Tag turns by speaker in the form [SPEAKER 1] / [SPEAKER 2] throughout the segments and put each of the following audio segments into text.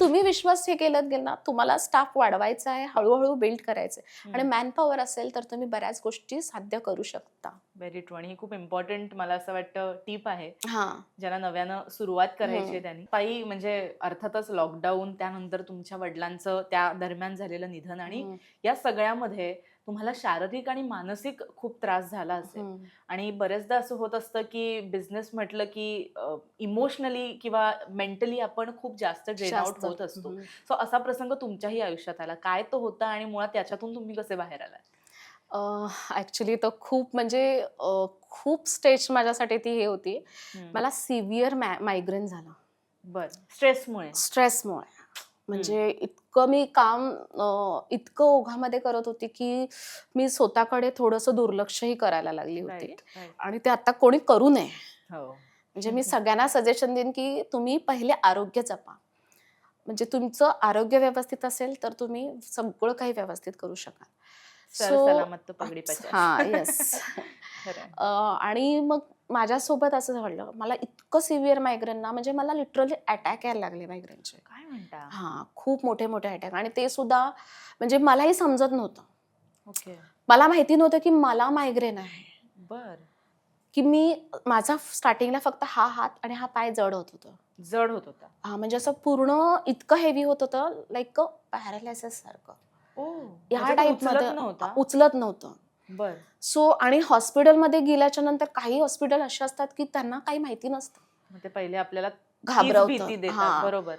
[SPEAKER 1] तुम्ही विश्वास हे केलं गेलं ना, तुम्हाला स्टाफ वाढवायचा आहे, हळू-हळू बिल्ड करायचं आहे आणि मॅन पॉवर असेल तर तुम्ही बऱ्याच गोष्टी साध्य करू शकता.
[SPEAKER 2] Very true. आणि ही खूप इम्पॉर्टंट मला असं वाटतं टीप आहे.
[SPEAKER 1] हां.
[SPEAKER 2] ज्यांना नव्यानं सुरुवात करायची
[SPEAKER 1] हं.
[SPEAKER 2] आहे त्यांनी. ताई म्हणजे अर्थातच लॉकडाऊन त्यानंतर तुमच्या वडिलांचं त्या दरम्यान झालेलं निधन आणि
[SPEAKER 1] हं.
[SPEAKER 2] या सगळ्यामध्ये तुम्हाला शारीरिक आणि मानसिक खूप त्रास झाला असेल.
[SPEAKER 1] हं.
[SPEAKER 2] आणि बऱ्याचदा असं होत असतं की बिझनेस म्हटलं की इमोशनली किंवा मेंटली आपण खूप जास्त ड्रेन आउट
[SPEAKER 1] जास्त.
[SPEAKER 2] होत असतो.
[SPEAKER 1] हं.
[SPEAKER 2] सो असा प्रसंग तुमच्याही आयुष्यात आला. काय तो होता आणि मुळात त्याच्यातून तुम्ही कसे बाहेर आलात?
[SPEAKER 1] ॲक्चुअली तर खूप म्हणजे खूप स्टेज माझ्यासाठी ती हे होती.
[SPEAKER 2] हं.
[SPEAKER 1] मला सिव्हिअर मायग्रेन झालं.
[SPEAKER 2] बरं. स्ट्रेसमुळे.
[SPEAKER 1] स्ट्रेसमुळे.
[SPEAKER 2] हं.
[SPEAKER 1] म्हणजे इतकं मी काम इतकं ओघामध्ये करत होती, की मी स्वतःकडे थोडंसं दुर्लक्षही करायला लागली होती
[SPEAKER 2] राइट, राइट.
[SPEAKER 1] आणि ते आता कोणी करू नये.
[SPEAKER 2] हो.
[SPEAKER 1] म्हणजे मी सगळ्यांना सजेशन देईन, की तुम्ही पहिले आरोग्य जपा. म्हणजे तुमचं आरोग्य व्यवस्थित असेल, तर तुम्ही सगळं काही व्यवस्थित करू शकाल.
[SPEAKER 2] सर
[SPEAKER 1] सो
[SPEAKER 2] सलामत तो पगडी पचास.
[SPEAKER 1] हां, येस.
[SPEAKER 2] खरंय.
[SPEAKER 1] आणि मग माझ्यासोबत असं घडलं. मला इतकं सिव्हिअर मायग्रेन ना, म्हणजे मला लिटरली अटॅक यायला लागले मायग्रेनचे.
[SPEAKER 2] काय म्हणता?
[SPEAKER 1] हां, खूप मोठे-मोठे अटॅक आणि ते सुद्धा म्हणजे मलाही समजत नव्हतं.
[SPEAKER 2] ओके.
[SPEAKER 1] मला माहिती नव्हतं, की मला मायग्रेन आहे.
[SPEAKER 2] बरं.
[SPEAKER 1] की माझा स्टार्टिंगला फक्त हा हात आणि हा पाय जड होत होतं.
[SPEAKER 2] जड होत होता.
[SPEAKER 1] हां, म्हणजे असं पूर्ण इतकं हेवी होत होतं लाइक पॅरालायसिस सारखं.
[SPEAKER 2] ओह!
[SPEAKER 1] या
[SPEAKER 2] म्हणजे तो
[SPEAKER 1] टाइपमध्ये
[SPEAKER 2] उचलत नव्हता?
[SPEAKER 1] उचलत नव्हतं.
[SPEAKER 2] बरं.
[SPEAKER 1] सो आणि हॉस्पिटलमध्ये गेल्याच्या नंतर काही हॉस्पिटल असे असतात, की त्यांना काही माहिती नसतं.
[SPEAKER 2] मग ते पहिले आपल्याला तीच
[SPEAKER 1] घाबरवतं.
[SPEAKER 2] भीती देतात.
[SPEAKER 1] हां.
[SPEAKER 2] बरोबर.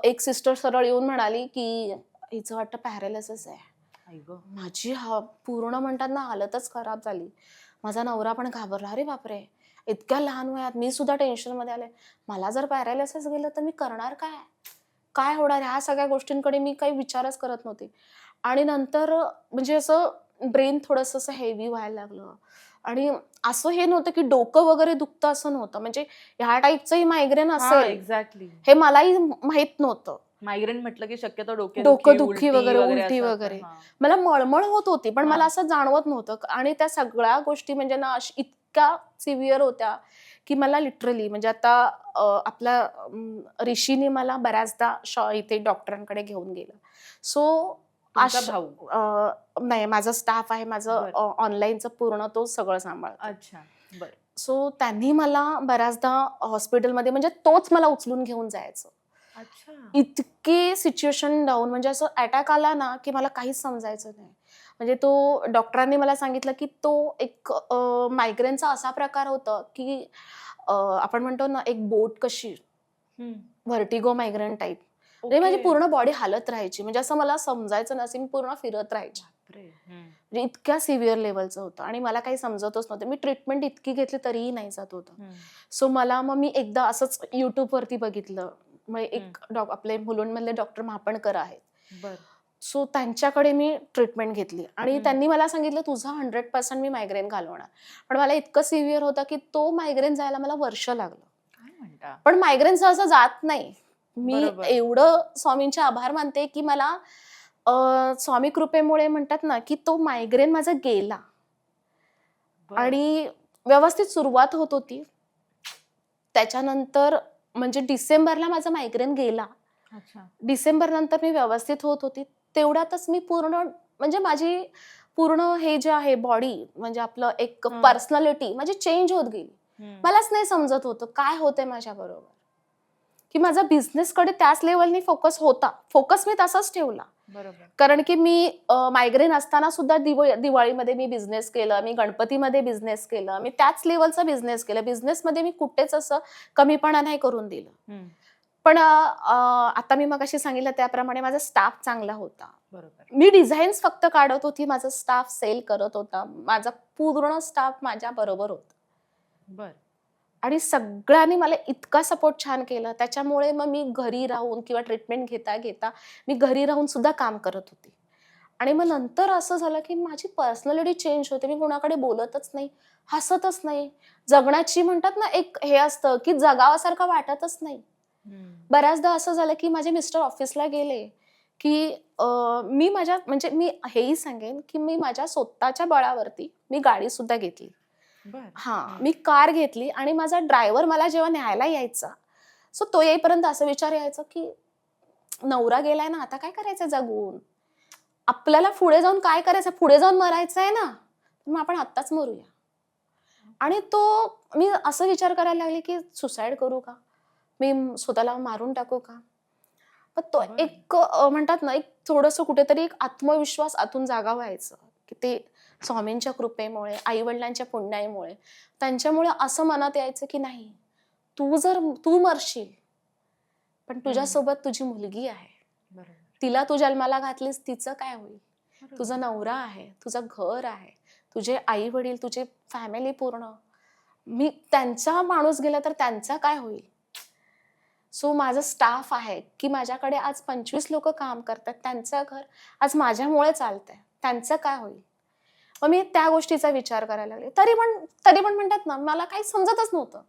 [SPEAKER 1] एक सिस्टर सरळ येऊन म्हणाली, की "हिचं वाटतं पॅरालिसिस आहे."
[SPEAKER 2] आई गं!
[SPEAKER 1] माझी पूर्ण म्हणतात ना हालतच खराब झाली. माझा नवरा पण घाबरला. "अरे बापरे! इतक्या लहान वयात." मी सुद्धा टेन्शनमध्ये आले. मला जर पॅरालिसिस गेलं तर मी करणार काय? काय होणार? ह्या सगळ्या गोष्टींकडे मी काही विचारच करत नव्हते. आणि नंतर म्हणजे असं ब्रेन थोडंसं असं हेवी व्हायला लागलं. आणि असं हे नव्हतं, की डोकं वगैरे दुखतं असं नव्हतं. म्हणजे ह्या टाइपचंही मायग्रेन
[SPEAKER 2] हां,
[SPEAKER 1] असेल,
[SPEAKER 2] एक्झॅक्टली.
[SPEAKER 1] हे मलाही माहीत नव्हतं.
[SPEAKER 2] मायग्रेन म्हटलं की शक्यतो डोकेदुखी,
[SPEAKER 1] डोकंदुखी
[SPEAKER 2] उलटी
[SPEAKER 1] वगैरे,
[SPEAKER 2] वगैरे
[SPEAKER 1] उलटी
[SPEAKER 2] असं असतं.
[SPEAKER 1] वगैरे.
[SPEAKER 2] हां.
[SPEAKER 1] मला मळमळ होत होती, पण मला
[SPEAKER 2] हां.
[SPEAKER 1] असं जाणवत नव्हतं आणि त्या सगळ्या गोष्टी म्हणजे ना इतक्या सिव्हिअर होत्या, की मला लिटरली म्हणजे आता आपल्या ऋषीने मला बऱ्याचदा इथे डॉक्टरांकडे घेऊन गेलं. सो
[SPEAKER 2] तुमचा भाऊ.
[SPEAKER 1] नाही माझा स्टाफ आहे. माझं
[SPEAKER 2] बरं.
[SPEAKER 1] ऑनलाईनचं पूर्ण तो सगळं सांभाळतो.
[SPEAKER 2] अच्छा. बरं.
[SPEAKER 1] सो त्यांनी मला बऱ्याचदा हॉस्पिटलमध्ये म्हणजे तोच मला उचलून घेऊन जायचं.
[SPEAKER 2] अच्छा.
[SPEAKER 1] इतकी सिच्युएशन डाउन म्हणजे असं अटॅक आला ना, की मला काहीच समजायचं नाही. म्हणजे तो डॉक्टरांनी मला सांगितलं, की तो एक मायग्रेनचा असा प्रकार होता, की आपण म्हणतो ना, एक बोट कशी
[SPEAKER 2] हं.
[SPEAKER 1] Vertigo migraine type. म्हणजे
[SPEAKER 2] ओके.
[SPEAKER 1] माझी पूर्ण बॉडी हालत राहायची. म्हणजे असं मला समजायचं नसे, मी पूर्ण फिरत राहायची.
[SPEAKER 2] बापरे! हं.
[SPEAKER 1] म्हणजे इतक्या सिव्हिअर लेव्हलचं होतं आणि मला काही समजतच नव्हतं. मी ट्रीटमेंट इतकी घेतली तरीही नाही जात होतं.
[SPEAKER 2] हं.
[SPEAKER 1] सो मग मी एकदा असंच YouTubeवरती बघितलं. मग
[SPEAKER 2] हं.
[SPEAKER 1] एक आपले मुलुंडमधले डॉक्टर महापणकर आहेत.
[SPEAKER 2] बरं.
[SPEAKER 1] सो त्यांच्याकडे मी ट्रीटमेंट घेतली आणि
[SPEAKER 2] हं.
[SPEAKER 1] त्यांनी मला सांगितलं, "तुझा 100% मी मायग्रेन घालवणार." पण मला इतकं सिव्हिअर होतं, की तो मायग्रेन जायला मला वर्ष लागलं.
[SPEAKER 2] काय म्हणता?
[SPEAKER 1] पण मायग्रेन सहसा जात नाही. मी
[SPEAKER 2] बरोबर.
[SPEAKER 1] एवढं स्वामींचे आभार मानते, की मला स्वामी कृपेमुळे म्हणतात ना, की तो मायग्रेन माझा गेला
[SPEAKER 2] बरं.
[SPEAKER 1] आणि व्यवस्थित सुरुवात होत होती. त्याच्यानंतर म्हणजे डिसेंबरला माझा मायग्रेन गेला.
[SPEAKER 2] अच्छा.
[SPEAKER 1] डिसेंबर नंतर मी व्यवस्थित होत होती. तेवढ्यातच मी पूर्ण म्हणजे माझी पूर्ण हे जे आहे बॉडी म्हणजे आपलं एक
[SPEAKER 2] हं.
[SPEAKER 1] पर्सनॅलिटी माझी चेंज होत गेली.
[SPEAKER 2] हं.
[SPEAKER 1] मलाच नाही समजत होतं काय होतंय माझ्याबरोबर, की माझा बिझनेसकडे त्याच लेव्हलनी फोकस होता. फोकस मी तसाच ठेवला.
[SPEAKER 2] बरोबर.
[SPEAKER 1] कारण की मी मायग्रेन असताना सुद्धा दिवाळीमध्ये मी बिझनेस केलं, मी गणपतीमध्ये बिझनेस केलं, मी त्याच लेव्हलचा बिझनेस केला. बिझनेसमध्ये मी कुठेच असं कमीपणा नाही करून दिलं.
[SPEAKER 2] हं.
[SPEAKER 1] पण आता मी मगाशी सांगितलं त्याप्रमाणे माझा स्टाफ चांगला होता.
[SPEAKER 2] बरोबर.
[SPEAKER 1] मी डिझाईन्स फक्त काढत होती, माझा स्टाफ सेल करत होता. माझा पूर्ण स्टाफ माझ्या बरोबर होता.
[SPEAKER 2] बरं.
[SPEAKER 1] आणि सगळ्यांनी मला इतका सपोर्ट छान केला. त्याच्यामुळे मग मी घरी राहून किंवा ट्रीटमेंट घेता मी घरी राहून सुद्धा काम करत होते. आणि मग नंतर असं झालं, की माझी पर्सनॅलिटी चेंज होते. मी कोणाकडे बोलतच नाही, हसतच नाही. जगण्याची म्हणतात ना, एक हे असतं, की जगावासारखं वाटतच नाही.
[SPEAKER 2] हं.
[SPEAKER 1] बऱ्याचदा असं झालं, की माझे मिस्टर ऑफिसला गेले, की मी माझ्या म्हणजे मी हेही सांगेन, की मी माझ्या स्वतःच्या बळावरती मी गाडीसुद्धा घेतली.
[SPEAKER 2] बरं.
[SPEAKER 1] हां,
[SPEAKER 2] हं.
[SPEAKER 1] मी कार घेतली आणि माझा ड्रायव्हर मला जेव्हा न्यायला यायचा, सो तो येईपर्यंत असा विचार यायचा, की नवरा गेलाय ना, आता काय करायचं जगून? आपल्याला पुढे जाऊन काय करायचं? पुढे जाऊन मरायचं आहे ना, तर मग आपण आत्ताच मरूया. आणि मी असं विचार करायला लागले, की सुसाईड करू का? मी स्वतःला मारून टाकू का? पण तो
[SPEAKER 2] बरं.
[SPEAKER 1] एक म्हणतात ना, एक थोडंसं कुठेतरी एक आत्मविश्वास आतून जागा व्हायचं, की ते स्वामींच्या कृपेमुळे, आई-वडिलांच्या पुण्याईमुळे, त्यांच्यामुळे असं मनात यायचं, की नाही, तू मरशील, पण तुझ्यासोबत तुझी मुलगी आहे.
[SPEAKER 2] बरोबर.
[SPEAKER 1] तिला तू जन्माला घातलीस, तिचं काय होईल? तुझा
[SPEAKER 2] बरोबर.
[SPEAKER 1] नवरा आहे, तुझं घर आहे, तुझे आई-वडील, तुझी फॅमिली पूर्ण. त्यांचा माणूस गेला तर त्यांचा काय होईल? सो माझं स्टाफ आहे, की माझ्याकडे आज 25 लोकं काम करतात. त्यांचं घर आज माझ्यामुळे चालतंय. त्यांचं काय होईल? मग मी त्या गोष्टीचा विचार करायला लागले. तरी पण म्हणतात ना, मला काही समजतच नव्हतं.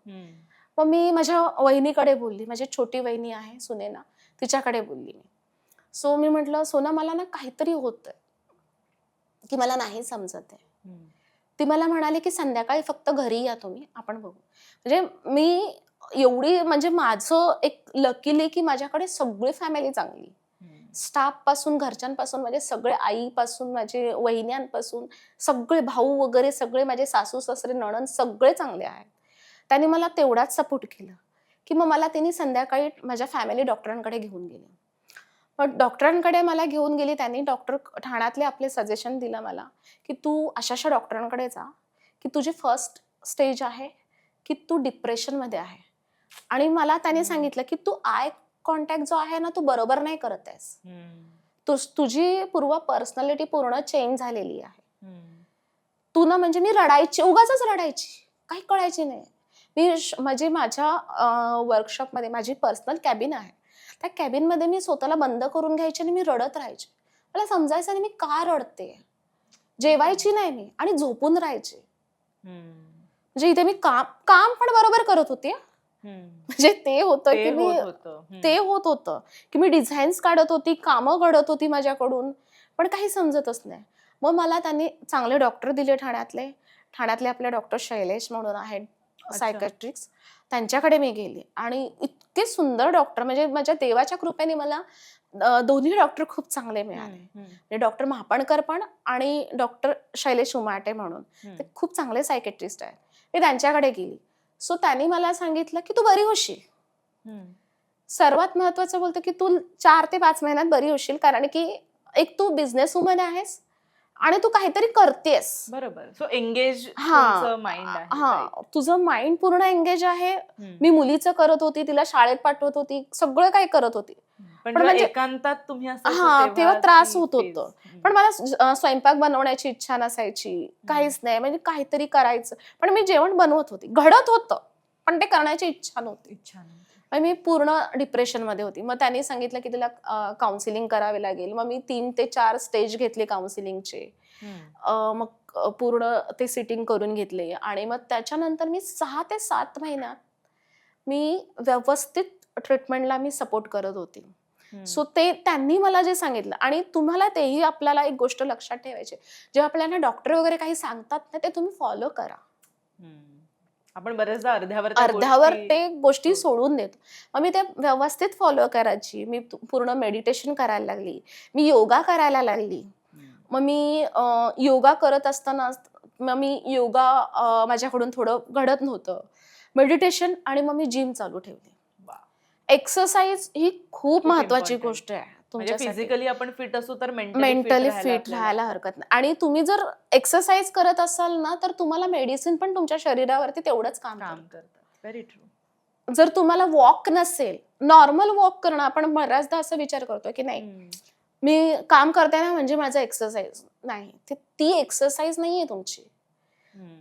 [SPEAKER 1] मग मी माझ्या वहिनीकडे बोलली. माझी छोटी वहिनी आहे सुनैना, तिच्याकडे बोलली मी. सो मी म्हटलं, "सोना, मला ना काहीतरी होतंय, की मला नाही समजत आहे." ती मला म्हणाली, की "संध्याकाळी फक्त घरी या तुम्ही, आपण बघू." म्हणजे मी एवढी म्हणजे माझं एक लकीली, की माझ्याकडे सगळी फॅमिली चांगली. स्टाफपासून, घरच्यांपासून, म्हणजे सगळे आईपासून, माझे वहिन्यांपासून, सगळे भाऊ वगैरे सगळे, माझे सासू-सासरे, नणंद सगळे चांगले आहेत. त्यांनी मला तेवढाच सपोर्ट केला, की मग मला त्यांनी संध्याकाळी माझ्या फॅमिली डॉक्टरांकडे घेऊन गेले. मग डॉक्टरांकडे मला घेऊन गेली त्यांनी. डॉक्टर ठाण्यातले आपले सजेशन दिलं मला, की "तू अशा-अशा डॉक्टरांकडे जा, की तुझी फर्स्ट स्टेज आहे, की तू डिप्रेशनमध्ये आहे." आणि मला त्याने सांगितलं, की "तू आय कॉन्टॅक्ट जो आहे ना, तू बरोबर नाही करत आहेस. तुझी पर्सनॅलिटी पूर्ण चेंज झालेली आहे. तू ना." म्हणजे मी रडायची, उगाचच रडायची. काही कळायची नाही. म्हणजे माझ्या वर्कशॉपमध्ये माझी पर्सनल कॅबिन आहे. त्या कॅबिनमध्ये मी स्वतःला बंद करून घ्यायची आणि मी रडत राहायचे. मला समजायचं नाही मी का रडते. जेवायची नाही मी आणि झोपून राहायचे. म्हणजे इथे मी काम पण बरोबर करत होते. म्हणजे ते होतं, की ते होत होतं, की मी डिझाईन्स काढत होती, कामं घडत होती माझ्याकडून, पण काही समजतच नाही. मग मला त्यांनी चांगले डॉक्टर दिले ठाण्यातले आपले डॉक्टर शैलेश म्हणून आहेत सायकॅट्रिस्ट, त्यांच्याकडे मी गेले आणि इतके सुंदर डॉक्टर, म्हणजे माझ्या देवाच्या कृपेने मला दोन्ही डॉक्टर खूप चांगले मिळाले. डॉक्टर महापणकर पण आणि डॉक्टर शैलेश उमाटे म्हणून, ते खूप चांगले सायकॅट्रिस्ट आहेत. मी त्यांच्याकडे गेली. सो त्यांनी मला सांगितलं, की "तू बरी होशील." सर्वात महत्वाचं बोलतो, की "तू 4 ते 5 महिन्यात बरी होशील, कारण की एक तू बिझनेस वुमन आहेस आणि तू काहीतरी करतेस."
[SPEAKER 2] बरोबर. सो एंगेज माइंड आहे.
[SPEAKER 1] तुझं माइंड पूर्ण एंगेज आहे. मी मुलीचं करत होती, तिला शाळेत पाठवत होती, सगळं काही करत होती.
[SPEAKER 2] पण म्हणजे एकांतात तुम्ही
[SPEAKER 1] तेव्हा त्रास होत होतं. पण मला स्वयंपाक बनवण्याची इच्छा नसायची, काहीच नाही. म्हणजे काहीतरी करायचं. पण मी जेवण बनवत होती, घडत होतं, पण ते करण्याची इच्छा नव्हती. मी पूर्ण डिप्रेशनमध्ये होती. मग त्यांनी सांगितलं, की तिला काउन्सिलिंग करावे लागेल. मग मी 3 ते 4 स्टेज घेतले काउन्सिलिंगचे. मग पूर्ण ते सिटिंग करून घेतले आणि मग त्याच्यानंतर मी 6 ते 7 महिन्यात मी व्यवस्थित ट्रीटमेंटला मी सपोर्ट करत होती. सो ते त्यांनी मला जे सांगितलं, आणि तुम्हाला तेही आपल्याला एक गोष्ट लक्षात ठेवायची, जेव्हा आपल्याला डॉक्टर वगैरे काही सांगतात ना, ते तुम्ही फॉलो करा.
[SPEAKER 2] आपण बरेचदा
[SPEAKER 1] अर्ध्यावर ते गोष्टी सोडून देतो. मग मी ते व्यवस्थित फॉलो करायची. मी पूर्ण मेडिटेशन करायला लागली. मी योगा करायला लागली. मग मी योगा करत असताना योगा माझ्याकडून थोडं घडत नव्हतं. मेडिटेशन आणि मग मी जिम चालू ठेवली. एक्सरसाइज ही खूप महत्वाची गोष्ट आहे तुमच्यासाठी.
[SPEAKER 2] फिजिकली आपण फिट असू तर
[SPEAKER 1] मेंटली फिट राहायला हरकत नाही. आणि तुम्ही जर एक्सरसाइज करत असाल ना, तर तुम्हाला मेडिसिन पण तुमच्या शरीरावरती तेवढंच काम करतं.
[SPEAKER 2] Very true.
[SPEAKER 1] जर तुम्हाला वॉक नसेल, नॉर्मल वॉक करणं, आपण बऱ्याचदा असं विचार करतो, की नाही मी काम करते ना म्हणजे माझं एक्सरसाइज नाही. ती एक्सरसाइज नाहीये तुमची.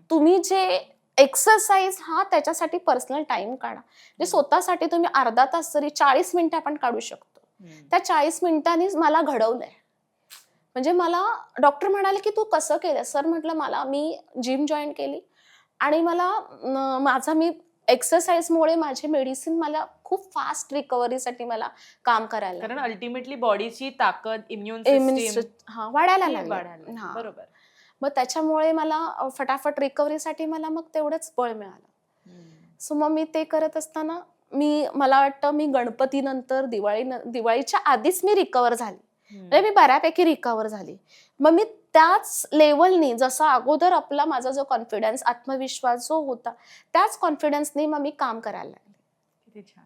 [SPEAKER 1] तुम्ही जे एक्सरसाइज त्याच्यासाठी पर्सनल टाइम काढा. म्हणजे स्वतःसाठी तुम्ही अर्धा तास जरी 40 मिनिटं आपण काढू शकतो. त्या 40 मिनिटांनीच मला घडवलंय. म्हणजे मला डॉक्टर म्हणाले, की "तू कसं केलं?" सर म्हटलं, मी जिम जॉईन केली आणि मी एक्सरसाइजमुळे माझे मेडिसिन मला खूप फास्ट रिकव्हरीसाठी मला काम करायला,
[SPEAKER 2] कारण अल्टिमेटली बॉडीची ताकद, इम्युन
[SPEAKER 1] सिस्टम वाढायला लागली.
[SPEAKER 2] बरोबर.
[SPEAKER 1] मग त्याच्यामुळे मला फटाफट रिकव्हरीसाठी मला मग तेवढंच बळ मिळालं. सो मग मी ते करत असताना मला वाटतं मी गणपतीनंतर दिवाळीच्या आधीच मी रिकवर झाली.
[SPEAKER 2] हम्म.
[SPEAKER 1] म्हणजे मी बऱ्यापैकी रिकवर झाली. मग मी त्याच लेवलनी, जसं अगोदर माझा जो कॉन्फिडन्स, आत्मविश्वास जो होता, त्याच कॉन्फिडन्सनी मग मी काम करायला लागले.
[SPEAKER 2] किती छान.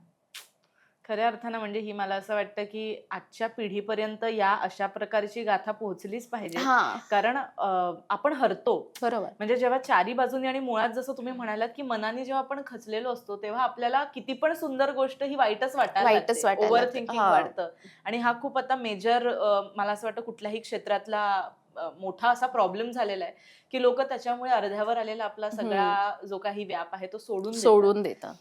[SPEAKER 2] खऱ्या अर्थानं म्हणजे ही मला असं वाटतं की आजच्या पिढीपर्यंत या अशा प्रकारची गाथा पोहोचलीच पाहिजे.
[SPEAKER 1] हा,
[SPEAKER 2] कारण आपण हरतो
[SPEAKER 1] बरोबर.
[SPEAKER 2] म्हणजे जेव्हा चारी बाजूनी, आणि मुळात जसं तुम्ही म्हणालात की मनाने जेव्हा आपण खचलेलो असतो तेव्हा आपल्याला किती पण सुंदर गोष्ट ही वाईटच
[SPEAKER 1] वाटायला
[SPEAKER 2] ओव्हर
[SPEAKER 1] लागते.
[SPEAKER 2] थिंकिंग
[SPEAKER 1] हा.
[SPEAKER 2] वाढतं. आणि हा खूप आता मेजर, मला असं वाटतं कुठल्याही क्षेत्रातला मोठा असा प्रॉब्लेम झालेला आहे की लोक त्याच्यामुळे अर्ध्यावर आलेला आपला सगळा जो काही व्याप आहे तो सोडून देतात.
[SPEAKER 1] सोडून देतं.